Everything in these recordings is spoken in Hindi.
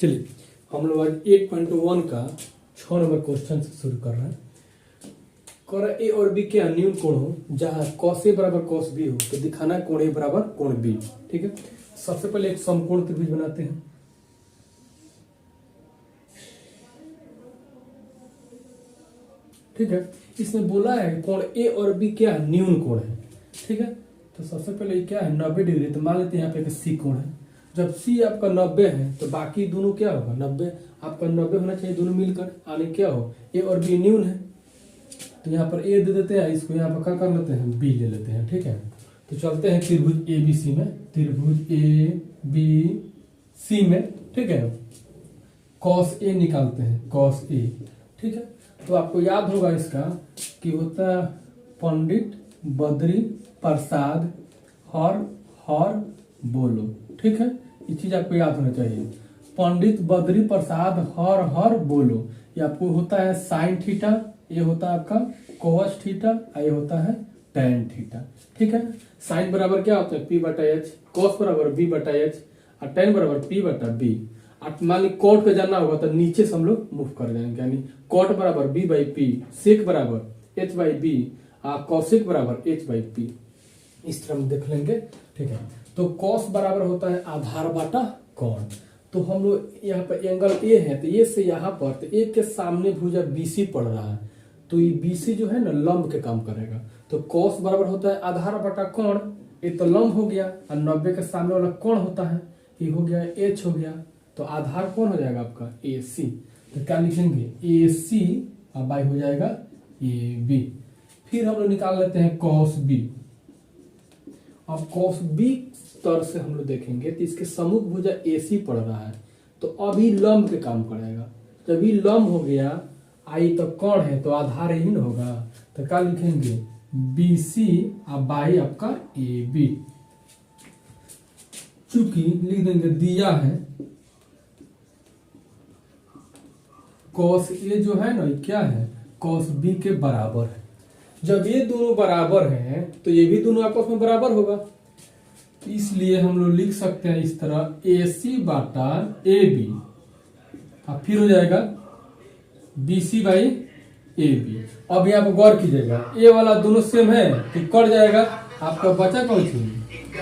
चलिए हम लोग आज 8.1 का 6 नंबर क्वेश्चन से शुरू कर रहे हैं। कर ए और बी के अन्यून कोण हो जहां cos ए बराबर cos बी हो तो दिखाना है कोण ए बराबर कोण बी। ठीक है, सबसे पहले एक समकोण त्रिभुज बनाते हैं। ठीक है, इसमें बोला है कोण ए और बी क्या न्यून कोण है। ठीक है, तो सबसे पहले क्या है 90 डिग्री। तो मान लेते हैं यहाँ पे एक सी कोण है। जब सी आपका 90 है तो बाकी दोनों क्या होगा 90 आपका 90 होना चाहिए दोनों मिलकर, आने क्या हो ए और बी न्यून है। तो यहाँ पर ए दे देते हैं, इसको यहाँ पर क्या कर लेते हैं बी ले लेते हैं। ठीक है, तो चलते हैं त्रिभुज ए बी सी में। त्रिभुज ए बी सी में ठीक है कॉस ए निकालते हैं, कॉस ए। ठीक है, तो आपको याद होगा इसका कि होता है पंडित बद्री प्रसाद हर बोलो। ठीक है, ये चीज आपको याद होना चाहिए। पंडित बद्री प्रसाद हर बोलो, ये आपको होता है साइन थीटा, ये होता है आपका कोस थीटा, ये होता है टेन थीटा। ठीक है, साइन बराबर क्या होता है पी बटा एच, कोस बराबर बी बटा एच और टेन बराबर पी बटा बी। मान ली कोट पे जाना होगा तो नीचे से हम लोग मूव कर जाएंगे, यानी कोट बराबर बी बाई पी, सेक बराबर एच बाई बी, कौशिक बराबर एच बाई पी। इस तरह हम देख लेंगे। ठीक है, तो कॉस बराबर होता है आधार बाटा कोण। तो हम लोग यहाँ पर एंगल ए है तो ये से यहाँ पर तो ए के सामने भुजा बीसी पड़ रहा है, तो ये बीसी जो है ना लंब के काम करेगा। तो कॉस बराबर होता है आधार बटा कोण, ये तो लंब हो गया और 90 के सामने वाला कोण होता है ये हो गया एच हो गया, तो आधार कौन हो जाएगा आपका ए सी। तो क्या लिखेंगे ए सी और बाई हो जाएगा ए बी। फिर हम लोग निकाल लेते हैं कॉस बी। अब कॉस बी स्तर से हम लोग देखेंगे तो इसके सम्मुख भुजा ए सी पड़ रहा है, तो अभी लंब के काम करेगा। जब ये लंब हो गया आई तो कौन है तो आधार ही ना होगा, तो क्या लिखेंगे बी सी और बाई आपका ए बी। चूंकि लिख देंगे दिया है कॉस ए जो है ना क्या है कॉस बी के बराबर है। जब ये दोनों बराबर हैं तो ये भी दोनों आपस में बराबर होगा, इसलिए हम लोग लिख सकते हैं इस तरह ए सी बाटा ए बी और फिर हो जाएगा B C by A B. अब यहाँ पर गौर कीजिएगा ए वाला दोनों सेम है तो कट जाएगा, आपका बचा कौन सी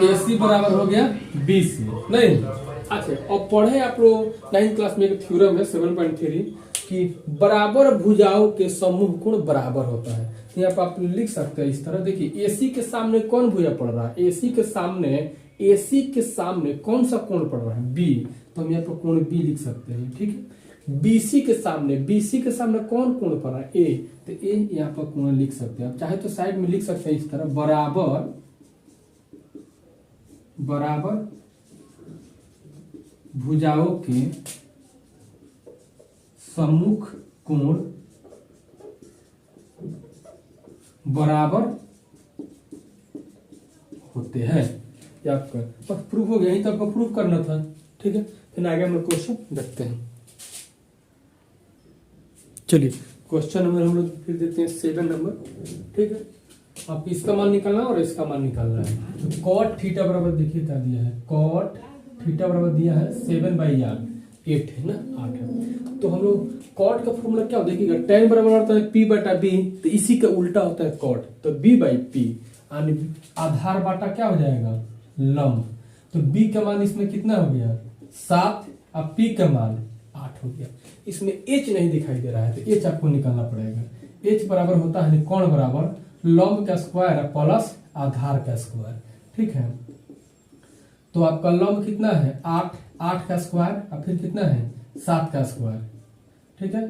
ए सी बराबर हो गया बी सी नहीं। अच्छा, अब पढ़े आप लोग 9th क्लास में एक थ्योरम है 7.3 कि बराबर भुजाओं के समूह कोण बराबर होता है। तो यहाँ पर आप लिख सकते हैं इस तरह, देखिए एसी के सामने कौन भुजा पड़ रहा है, एसी के सामने कौन सा कोण पड़ रहा है बी, तो हम यहाँ पर कोण बी लिख सकते हैं। ठीक है, बीसी के सामने कौन कोण पड़ रहा है ए, तो ए यहाँ पर कोण लिख सकते हैं। आप चाहे तो साइड में लिख सकते हैं इस तरह बराबर भुजाओं के सम्मुख कोण बराबर होते हैं। ये आपका बस प्रूफ हो गया, यही तो आपको प्रूफ करना था। ठीक है, फिर आगे हम लोग क्वेश्चन देखते हैं। चलिए क्वेश्चन नंबर हम लोग फिर देते हैं 7 नंबर। ठीक है, आप इसका मान निकालना है और इसका मान निकालना है। तो कॉट थीटा बराबर देखिए क्या दिया है, कॉट थीटा बराबर दिया है 7/8 है ना 8 है। तो हम लोग कॉट का फॉर्मूला क्या होता है देखिएगा, tan बराबर होता है पी बटा बी, तो इसी का उल्टा होता है कॉट, तो बी बाई पी। आधार बाटा क्या हो जाएगा लंब, तो बी का मान इसमें कितना हो गया 7 और पी का मान 8 हो गया। इसमें एच नहीं दिखाई दे रहा है तो एच आपको निकालना पड़ेगा। एच बराबर होता है कोण बराबर लंब का स्क्वायर प्लस आधार का स्क्वायर। ठीक है, तो आपका लंब कितना है 8 का स्क्वायर और फिर कितना है 7 का स्क्वायर। ठीक है,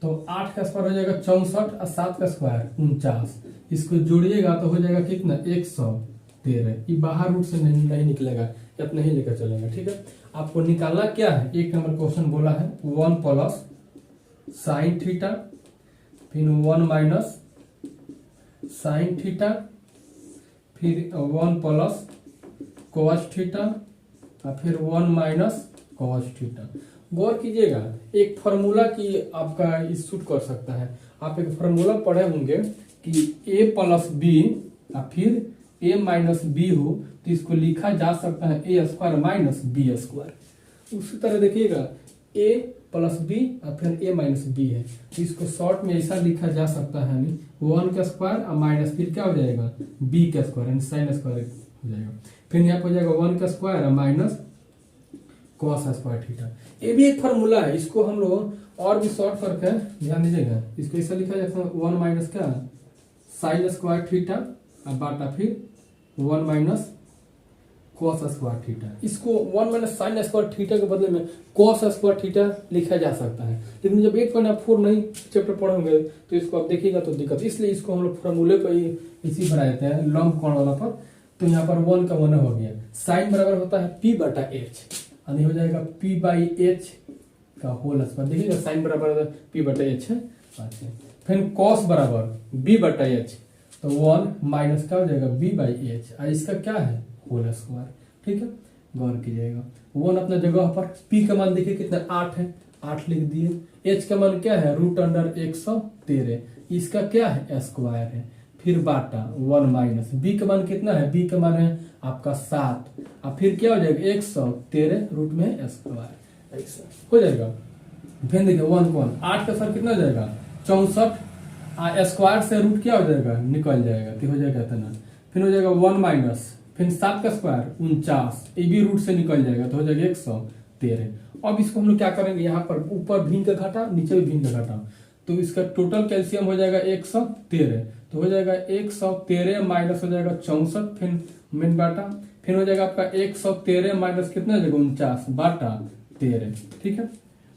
तो 8 का स्क्वायर हो जाएगा 64 और 7 का स्क्वायर 49। इसको जोड़िएगा तो हो जाएगा कितना 113। ये बाहर रूट से नहीं निकलेगा, अपने ही लेकर चलेगा। ठीक है, आपको निकालना क्या है, एक नंबर क्वेश्चन बोला है 1 प्लस साइन थीटा, फिर 1 माइनस साइन थीटा, फिर 1 प्लस कोस थीटा और फिर 1 माइनस कोस थीटा। गौर कीजिएगा एक फार्मूला की आपका इस सूट कर सकता है। आप एक फार्मूला पढ़े होंगे कि a प्लस बी और फिर a माइनस बी हो तो इसको लिखा जा सकता है a square minus B square. उसी तरह देखिएगा ए प्लस बी और फिर ए माइनस बी है। तो इसको शॉर्ट में ऐसा लिखा जा सकता है, यानी 1 का स्क्वायर और माइनस फिर क्या हो जाएगा बी का स्क्वायर, यानी साइन स्क्वायर हो जाएगा। फिर यहाँ पर हो जाएगा 1 का स्क्वायर और माइनस कॉस स्क्वायर थीटा। ये भी एक फार्मूला है, इसको हम लोग और भी शॉर्ट करके ध्यान दीजिएगा। इसको ऐसा लिखा जाता है 1 माइनस क्या साइन स्क्वायर थीटा और बाटा फिर 1 माइनस कॉस स्क्वायर थीटा। इसको 1 माइनस साइन स्क्वायर थीटा के बदले में कॉस स्क्वायर थीटा लिखा जा सकता है, लेकिन जब 8.4 नहीं चैप्टर पढ़ोगे तो इसको आप देखिएगा तो दिक्कत, इसलिए इसको हम लोग फॉर्मूले पर ही इसी बना देते हैं लॉन्ग कोण वाला पर। तो यहाँ पर 1 का 1 हो गया, साइन बराबर होता है p बटा एच, यानी हो जाएगा p बाई एच का होल स्क्वायर। देखिएगा साइन बराबर p बटा एच है। अच्छा, फिर कॉस बराबर b बटा एच, तो 1 माइनस क्या हो जाएगा b बाई एच, और इसका क्या है होल स्क्वायर। ठीक है, गौर कीजिएगा 1 अपना जगह पर, p का मान देखिए कितना 8 है, 8 लिख दिए। h का मान क्या है रूट अंडर 113, इसका क्या है स्क्वायर है। फिर बाटा 1 माइनस b का मान कितना है, b का मान है आपका 7, और फिर क्या हो जाएगा 113 रूट में स्क्वायर ऐसा हो जाएगा। फिर देखिए 1 को 8 का सर कितना हो जाएगा 64, स्क्वायर से रूट क्या हो जाएगा निकल जाएगा, तो हो जाएगा इतना। फिर हो जाएगा 1 माइनस फिर 7 का स्क्वायर 49, ये भी रूट से निकल जाएगा, तो हो जाएगा 113। अब इसको हम लोग क्या करेंगे, यहाँ पर ऊपर भिन्न का घटा नीचे भी भिन्न का घटा, तो इसका टोटल कैल्शियम हो जाएगा 113, तो हो जाएगा 113 माइनस हो जाएगा 64, फिर मेन बाटा, फिर हो जाएगा आपका 113 माइनस कितना हो जाएगा 49 बाटा 13। ठीक है,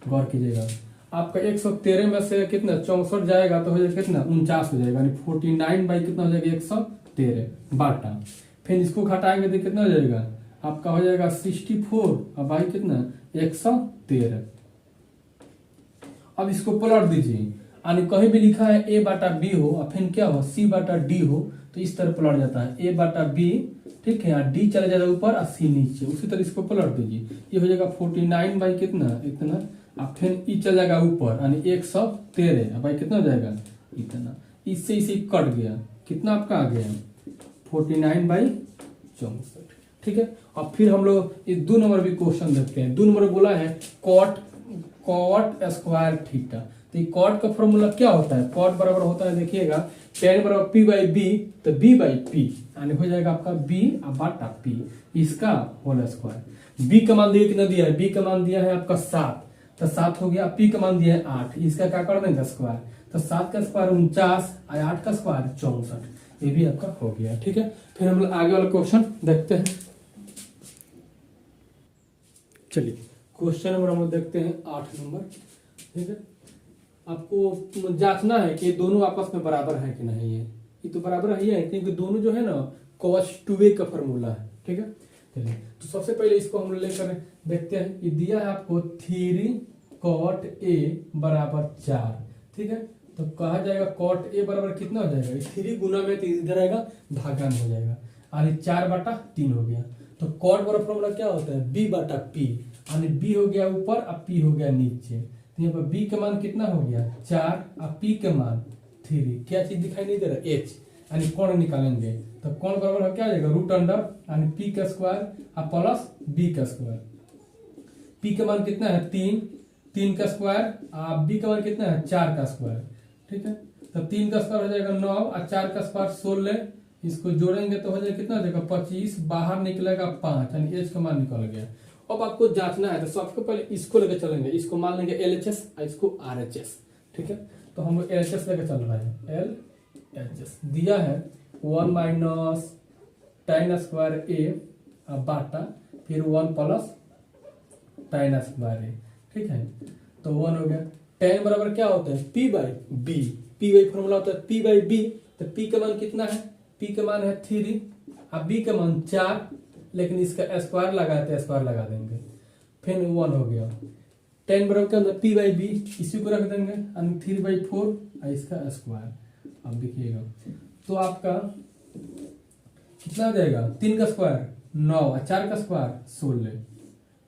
गौर कीजिएगा आपका 113 में से कितना 64 जाएगा तो हो जाएगा कितना 49 हो जाएगा, यानी 49 बाई कितना हो जाएगा 113 बाटा, फिर इसको घटाएंगे तो कितना हो जाएगा आपका हो जाएगा 64 और बाई कितना 113। अब इसको पलट दीजिए, यानी कहीं भी लिखा है a बाटा b हो और फिर क्या हो c बाटा d हो, तो इस तरह पलट जाता है a बाटा b। ठीक है, यहाँ d चला जाएगा ऊपर और c नीचे, उसी तरह इसको पलट दीजिए, ये हो जाएगा 49 बाई कितना इतना, और फिर ई चल जाएगा ऊपर यानी 113 बाई कितना हो जाएगा इतना, इससे इसे कट गया, कितना आपका आ गया 49 बाई 64। ठीक है, अब फिर हम लोग ये 2 नंबर भी क्वेश्चन देखते हैं। 2 नंबर बोला है कॉट स्क्वायर थीटा, तो ये कॉट का फॉर्मूला क्या होता है, कॉट बराबर होता है देखिएगा tan बराबर p बाई बी, तो b बाई पी यानी हो जाएगा आपका b बाटा p, इसका होल स्क्वायर। b का मान दिया कितना दिया है, b का मान दिया है आपका 7, तो 7 हो गया, p का मान दिया है 8, इसका क्या कर देंगे स्क्वायर, तो 7 का स्क्वायर 49 और 8 का स्क्वायर 64, ये भी आपका हो गया। ठीक है, फिर हम लोग आगे वाला क्वेश्चन देखते हैं। चलिए क्वेश्चन नंबर हम लोग देखते हैं 8 नंबर। ठीक है, आपको जांचना है कि दोनों आपस में बराबर है कि नहीं है, ये तो बराबर ही है क्योंकि दोनों जो है ना cos 2a का फॉर्मूला है। ठीक है, चलिए तो सबसे पहले इसको हम लोग लेकर देखते हैं। ये दिया है आपको 3 cot a बराबर 4। ठीक है, तो कहा जाएगा cot a बराबर कितना हो जाएगा, 3 गुना में तो इधर आएगा भागा में हो जाएगा, यानी 4 बटा 3 हो गया। तो cot बराबर फॉर्मूला क्या होता है b बटा p, यानी b हो गया ऊपर और p हो गया नीचे, तो यहाँ पर b का मान कितना हो गया 4 और p का मान 3, क्या चीज दिखाई नहीं दे रहा h, यानी कोण निकालेंगे तो कोण बराबर क्या हो जाएगा रूट अंडर यानी p का स्क्वायर और प्लस b का स्क्वायर। p का मान कितना है 3 का स्क्वायर और b का मान कितना है 4 का स्क्वायर। ठीक है, तो 3 का स्क्वायर हो जाएगा 9 और 4 का स्क्वायर 16, इसको जोड़ेंगे तो हो जाएगा कितना हो जाएगा 25, बाहर निकलेगा 5, यानी h का मान निकल गया। अब आपको जांचना है तो सबसे पहले इसको लेकर चलेंगे, इसको मान लेंगे LHS और इसको RHS। ठीक है, तो हम LHS लेकर चल रहे हैं। LHS दिया है 1 माइनस tan स्क्वायर a बाटा फिर 1 प्लस tan स्क्वायर a। ठीक है, तो 1 हो गया। tan बराबर क्या होता है p by b, p by formula होता है p बाई b, तो p का मान कितना है, p का मान है 3 और b का मान 4, लेकिन इसका स्क्वायर लगाते स्क्वायर लगा देंगे, फिर 1 हो गया। tan बराबर क्या होता है p बाई b, इसी को रख देंगे 3/4 और इसका स्क्वायर। अब देखिएगा तो आपका कितना हो जाएगा 3 का स्क्वायर 9 और 4 का स्क्वायर 16,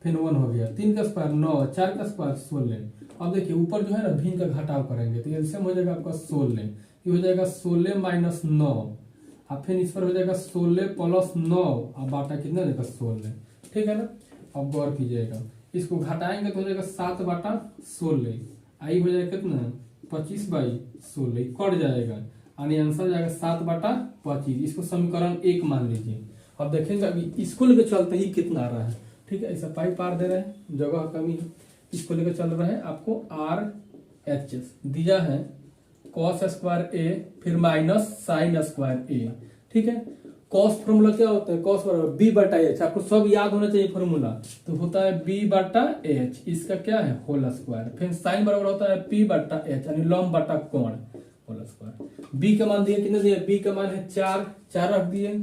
फिर 1 हो गया। 3 का स्क्वायर 9 और 4 का स्क्वायर 16। अब देखिए ऊपर जो है ना भिन्न का घटाव करेंगे तो एलसीएम हो जाएगा आपका 16, ये हो जाएगा 16 माइनस 9 और फिर इस पर हो जाएगा 16 प्लस 9 और बाटा कितना हो जाएगा 16। ठीक है ना, अब गौर कीजिएगा इसको घटाएंगे तो हो जाएगा 7/16। आई हो जाएगा कितना 25/16 कट जाएगा, यानी आंसर जाएगा 7/25। इसको समीकरण 1 मान लीजिए। अब देखेंगे अभी इसको लेकर चलते ही कितना आ रहा है। ठीक है, ऐसा पाई पार दे रहे हैं, जगह कमी है, इसको लेकर चल रहा है आपको RHS दिया है cos स्क्वायर ए फिर माइनस साइन स्क्वायर ए। ठीक है, कॉस फॉर्मूला क्या होता है, कॉस बराबर B/H, आपको सब याद होना चाहिए फॉर्मूला। तो होता है B/H, इसका क्या है होल स्क्वायर, फिर साइन बराबर होता है P/H यानी लंब बटा कोण होल स्क्वायर। B का मान दिए कितने दिए, B का मान है 4 रख दिए,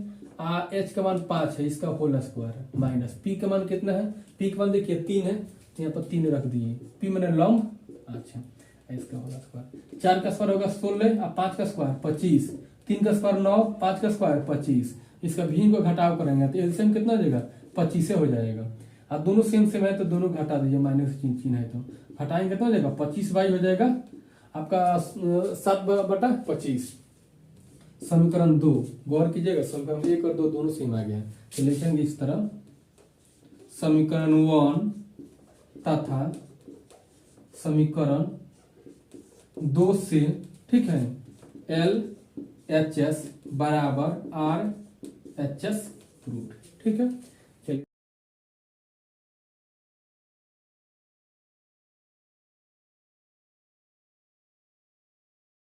H का मान 5 है, इसका होल स्क्वायर माइनस P का मान कितना है, P का मान देखिए 3 है, तो यहाँ पर 3 रख दिए, P मैंने लंब, अच्छा इसका होल स्क्वायर। 4 का स्क्वायर होगा 16 और 5 का स्क्वायर 25, 3 का स्क्वायर 9, 5 का स्क्वायर 25। इसका भी को घटाव करेंगे तो एलसीएम कितना हो जाएगा 25 हो जाएगा। अब दोनों सेम सेम है तो दोनों घटा दीजिए, माइनस चिन्ह है तो घटाएंगे कितना हो जाएगा 25y हो जाएगा आपका 7/25। समीकरण 2 गौर कीजिएगा, समीकरण 1 और 2 दोनों सेम आ गया है, तो लिखेंगे इस तरह समीकरण 1 तथा समीकरण 2 से, ठीक है, LHS बराबर RHS प्रूफ। ठीक है,